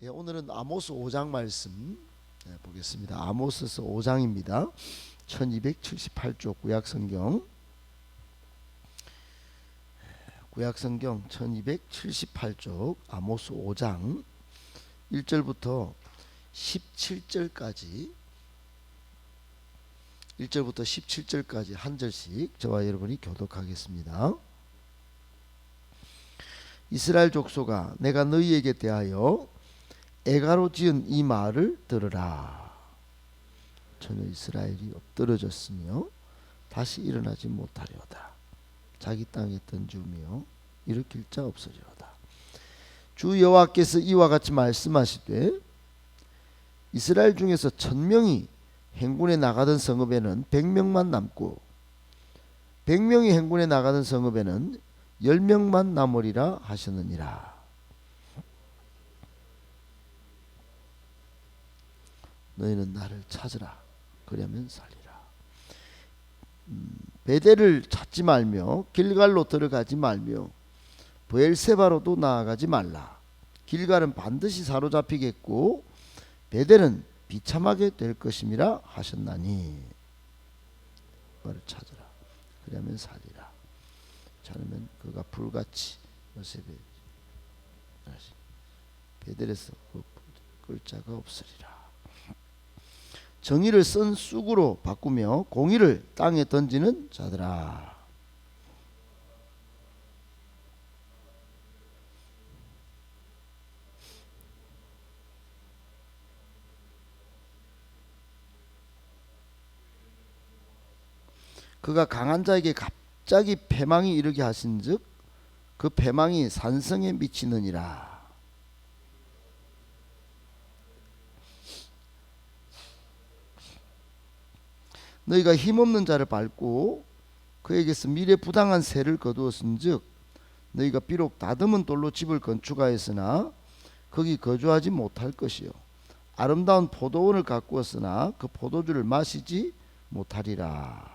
오늘은 아모스 5장 말씀 보겠습니다. 아모스서 5장입니다. 1278쪽 구약성경 1278쪽 아모스 5장 1절부터 17절까지 한 절씩 저와 여러분이 교독하겠습니다. 이스라엘 족속아, 내가 너희에게 대하여 애가로 지은 이 말을 들으라. 전혀 이스라엘이 엎드러졌으며 다시 일어나지 못하려다. 자기 땅에 던지며 일으킬 자 없으리로다. 주 여호와께서 이와 같이 말씀하시되, 이스라엘 중에서 1000명이 행군에 나가던 성읍에는 100명만 남고 100명이 행군에 나가던 성읍에는 10명만 남으리라 하셨느니라. 너희는 나를 찾으라. 그러면 살리라. 베델을 찾지 말며 길갈로 들어가지 말며 브엘세바로도 나아가지 말라. 길갈은 반드시 사로잡히겠고 베델은 비참하게 될 것임이라 하셨나니, 너를 찾으라. 그러면 살리라. 자르면 그가 불같이 요셉에 베델에서 끌 자가 없으리라. 정의를 쓴 쑥으로 바꾸며 공의를 땅에 던지는 자들아. 그가 강한 자에게 갑자기 패망이 이르게 하신즉 그 패망이 산성에 미치느니라. 너희가 힘없는 자를 밟고 그에게서 미래 부당한 세를 거두었은즉 너희가 비록 다듬은 돌로 집을 건축하였으나 거기 거주하지 못할 것이요 아름다운 포도원을 가꾸었으나 그 포도주를 마시지 못하리라.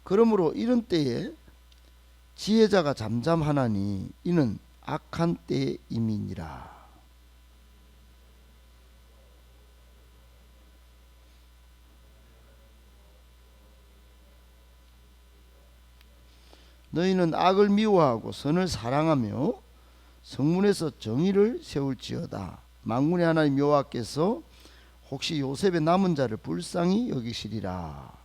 그러므로 이런 때에 지혜자가 잠잠하나니 이는 악한 때임이니라. 너희는 악을 미워하고 선을 사랑하며 성문에서 정의를 세울지어다. 만군의 하나님 여호와께서 혹시 요셉의 남은 자를 불쌍히 여기시리라.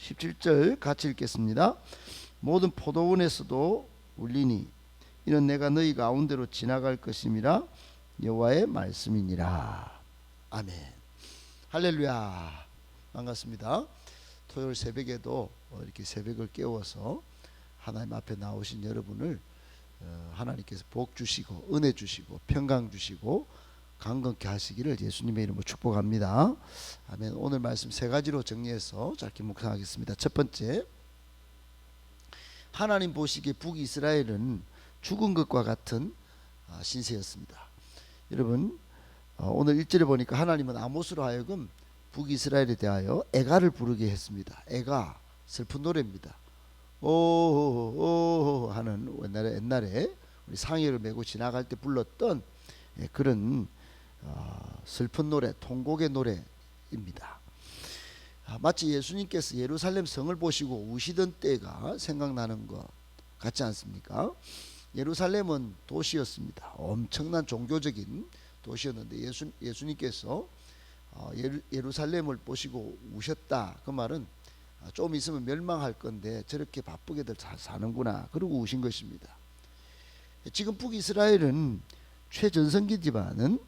17절 같이 읽겠습니다. 모든 포도원에서도 울리니 이는 내가 너희 가운데로 지나갈 것임이라 여호와의 말씀이니라. 아멘. 할렐루야. 반갑습니다. 토요일 새벽에도 이렇게 새벽을 깨워서 하나님 앞에 나오신 여러분을 하나님께서 복 주시고 은혜 주시고 평강 주시고 강건케 하시기를 예수님의 이름으로 축복합니다. 아멘. 오늘 말씀 세 가지로 정리해서 짧게 묵상하겠습니다. 첫 번째, 하나님 보시기에 북이스라엘은 죽은 것과 같은 신세였습니다. 여러분, 오늘 1절에 보니까 하나님은 아모스로 하여금 북이스라엘에 대하여 애가를 부르게 했습니다. 애가 슬픈 노래입니다. 오호호호 하는 옛날에 우리 상여를 메고 지나갈 때 불렀던 그런 슬픈 노래, 통곡의 노래입니다. 마치 예수님께서 예루살렘 성을 보시고 우시던 때가 생각나는 것 같지 않습니까? 예루살렘은 도시였습니다. 엄청난 종교적인 도시였는데 예수님께서 예루살렘을 보시고 우셨다. 그 말은 좀 있으면 멸망할 건데 저렇게 바쁘게들 잘 사는구나, 그러고 우신 것입니다. 지금 북이스라엘은 최전성기지만은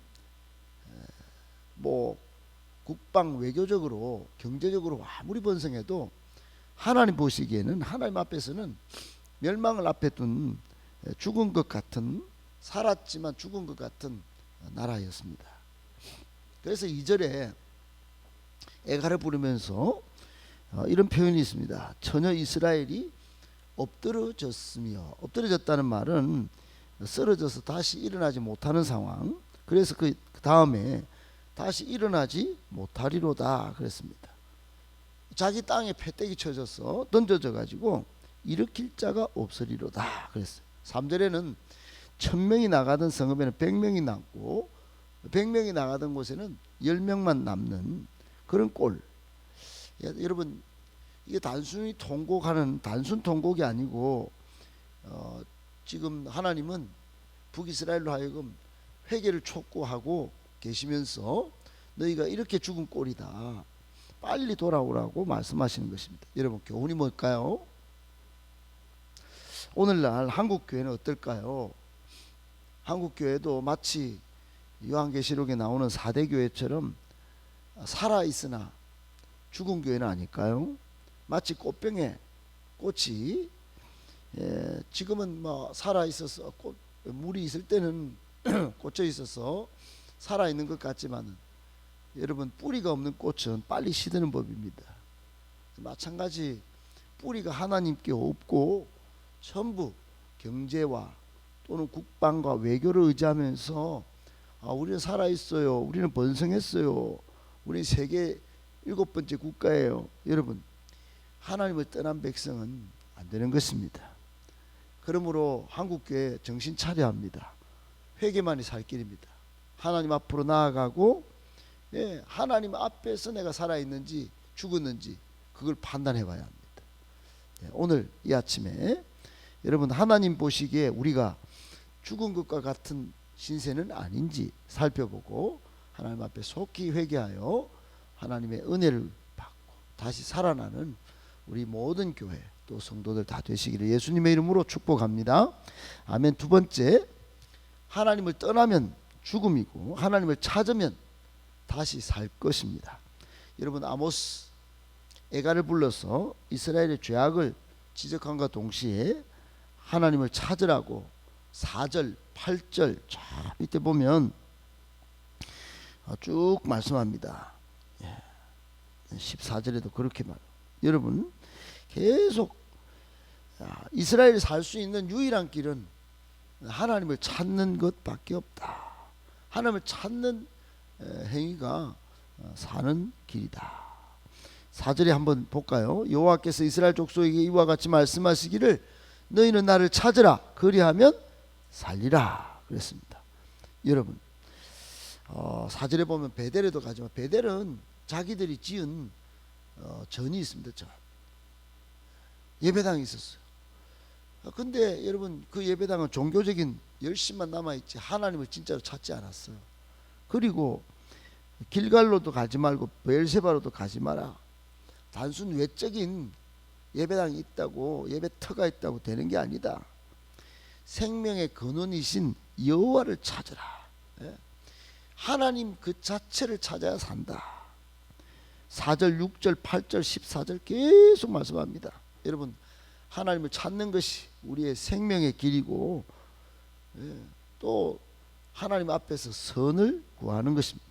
국방 외교적으로 경제적으로 아무리 번성해도 하나님 보시기에는, 하나님 앞에서는 멸망을 앞에 둔 죽은 것 같은, 살았지만 죽은 것 같은 나라였습니다. 그래서 2절에 애가를 부르면서 이런 표현이 있습니다. 처녀 이스라엘이 엎드러졌으며, 엎드러졌다는 말은 쓰러져서 다시 일어나지 못하는 상황. 그래서 그 다음에 다시 일어나지 못하리로다 그랬습니다. 자기 땅에 패대기 쳐져서 던져져 가지고 일으킬 자가 없으리로다 그랬어요. 3절에는 1000명이 나가던 성읍에는 100명이 남고 100명이 나가던 곳에는 10명만 남는 그런 꼴. 여러분, 이게 단순히 통곡하는 단순 통곡이 아니고 지금 하나님은 북이스라엘로 하여금 회개를 촉구하고 계시면서 너희가 이렇게 죽은 꼴이다, 빨리 돌아오라고 말씀하시는 것입니다. 여러분, 교훈이 뭘까요? 오늘날 한국교회는 어떨까요? 한국교회도 마치 요한계시록에 나오는 4대 교회처럼 살아있으나 죽은 교회는 아닐까요? 마치 꽃병에 꽃이 지금은 뭐 살아있어서 물이 있을 때는 꽂혀 있어서 살아있는 것 같지만 여러분, 뿌리가 없는 꽃은 빨리 시드는 법입니다. 마찬가지 뿌리가 하나님께 없고 전부 경제와 또는 국방과 외교를 의지하면서 우리는 살아있어요, 우리는 번성했어요, 우리 세계 7번째 국가예요. 여러분, 하나님을 떠난 백성은 안 되는 것입니다. 그러므로 한국교회 정신 차려야 합니다. 회개만이 살 길입니다. 하나님 앞으로 나아가고 하나님 앞에서 내가 살아있는지 죽었는지 그걸 판단해 봐야 합니다. 오늘 이 아침에 여러분, 하나님 보시기에 우리가 죽은 것과 같은 신세는 아닌지 살펴보고 하나님 앞에 속히 회개하여 하나님의 은혜를 받고 다시 살아나는 우리 모든 교회 또 성도들 다 되시기를 예수님의 이름으로 축복합니다. 아멘. 두 번째, 하나님을 떠나면 죽음이고 하나님을 찾으면 다시 살 것입니다. 여러분, 아모스 애가를 불러서 이스라엘의 죄악을 지적함과 동시에 하나님을 찾으라고 4절 8절 저 밑에 보면 쭉 말씀합니다. 14절에도 그렇게 말. 여러분, 계속 이스라엘이 살 수 있는 유일한 길은 하나님을 찾는 것밖에 없다. 하나님을 찾는 행위가 사는 길이다. 4절에 한번 볼까요? 여호와께서 이스라엘 족속에게 이와 같이 말씀하시기를 너희는 나를 찾으라, 그리하면 살리라 그랬습니다. 여러분, 4절에 보면 베델에도 가지만 베델은 자기들이 지은 전이 있습니다. 전 예배당이 있었어요. 근데 여러분, 그 예배당은 종교적인 열심만 남아있지 하나님을 진짜로 찾지 않았어요. 그리고 길갈로도 가지 말고 베엘세바로도 가지 마라. 단순 외적인 예배당이 있다고, 예배터가 있다고 되는 게 아니다. 생명의 근원이신 여호와를 찾으라. 하나님 그 자체를 찾아야 산다. 4절 6절 8절 14절 계속 말씀합니다. 여러분, 하나님을 찾는 것이 우리의 생명의 길이고 또 하나님 앞에서 선을 구하는 것입니다.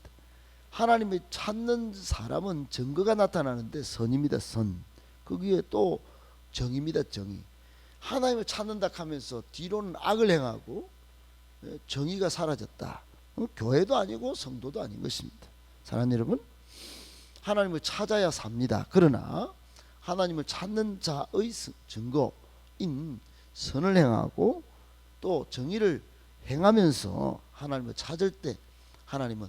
하나님을 찾는 사람은 증거가 나타나는데 선입니다. 선. 거기에 또 정의입니다. 정의. 하나님을 찾는다 하면서 뒤로는 악을 행하고 정의가 사라졌다. 교회도 아니고 성도도 아닌 것입니다. 사랑하는 여러분, 하나님을 찾아야 삽니다. 그러나 하나님을 찾는 자의 증거인 선을 행하고 또 정의를 행하면서 하나님을 찾을 때 하나님은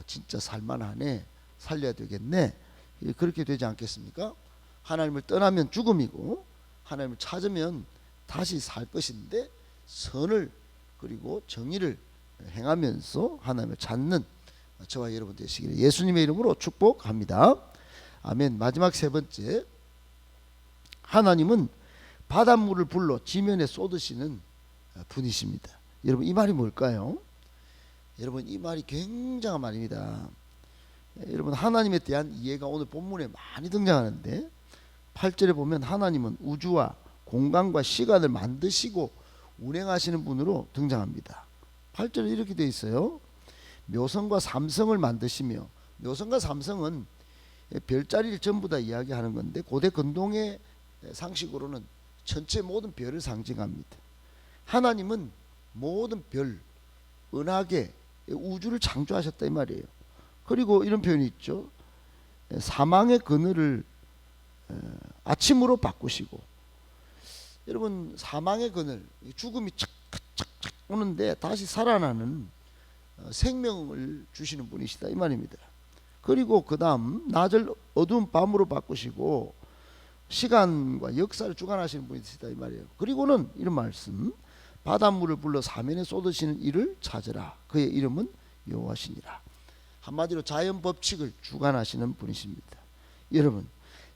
진짜 살만하네, 살려야 되겠네, 그렇게 되지 않겠습니까? 하나님을 떠나면 죽음이고 하나님을 찾으면 다시 살 것인데 선을 그리고 정의를 행하면서 하나님을 찾는 저와 여러분 되시기를 예수님의 이름으로 축복합니다. 아멘. 마지막 세 번째, 하나님은 바닷물을 불러 지면에 쏟으시는 분이십니다. 여러분, 이 말이 뭘까요? 여러분, 이 말이 굉장한 말입니다. 여러분, 하나님에 대한 이해가 오늘 본문에 많이 등장하는데 8절에 보면 하나님은 우주와 공간과 시간을 만드시고 운행하시는 분으로 등장합니다. 8절에 이렇게 되어 있어요. 묘성과 삼성을 만드시며, 묘성과 삼성은 별자리를 전부 다 이야기하는 건데 고대 근동의 상식으로는 전체 모든 별을 상징합니다. 하나님은 모든 별, 은하계, 우주를 창조하셨다 이 말이에요. 그리고 이런 표현이 있죠. 사망의 그늘을 아침으로 바꾸시고, 여러분 사망의 그늘, 죽음이 착착착 오는데 다시 살아나는 생명을 주시는 분이시다 이 말입니다. 그리고 그 다음 낮을 어두운 밤으로 바꾸시고 시간과 역사를 주관하시는 분이시다 이 말이에요. 그리고는 이런 말씀, 바닷물을 불러 사면에 쏟으시는 이를 찾으라. 그의 이름은 여호와시니라. 한마디로 자연 법칙을 주관하시는 분이십니다. 여러분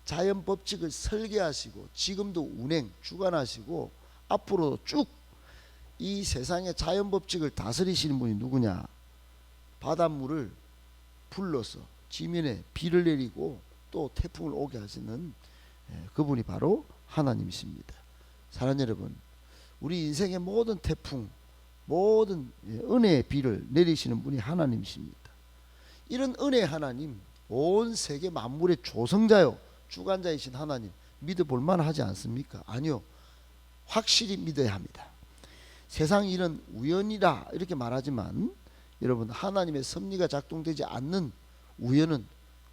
자연 법칙을 설계하시고 지금도 운행 주관하시고 앞으로 쭉 이 세상의 자연 법칙을 다스리시는 분이 누구냐? 바닷물을 불러서 지면에 비를 내리고 또 태풍을 오게 하시는 그분이 바로 하나님이십니다. 사랑하는 여러분, 우리 인생의 모든 태풍, 모든 은혜의 비를 내리시는 분이 하나님이십니다. 이런 은혜의 하나님, 온 세계 만물의 조성자요 주관자이신 하나님 믿어볼 만하지 않습니까? 아니요, 확실히 믿어야 합니다. 세상 일은 우연이라 이렇게 말하지만 여러분 하나님의 섭리가 작동되지 않는 우연은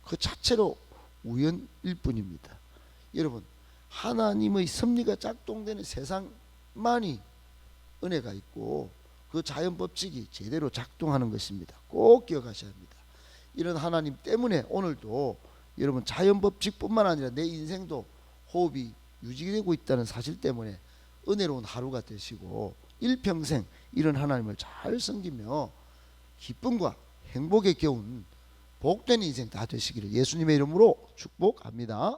그 자체로 우연일 뿐입니다. 여러분 하나님의 섭리가 작동되는 세상만이 은혜가 있고 그 자연 법칙이 제대로 작동하는 것입니다. 꼭 기억하셔야 합니다. 이런 하나님 때문에 오늘도 여러분 자연 법칙뿐만 아니라 내 인생도 호흡이 유지되고 있다는 사실 때문에 은혜로운 하루가 되시고 일평생 이런 하나님을 잘 섬기며 기쁨과 행복에 겨운 복된 인생 다 되시기를 예수님의 이름으로 축복합니다.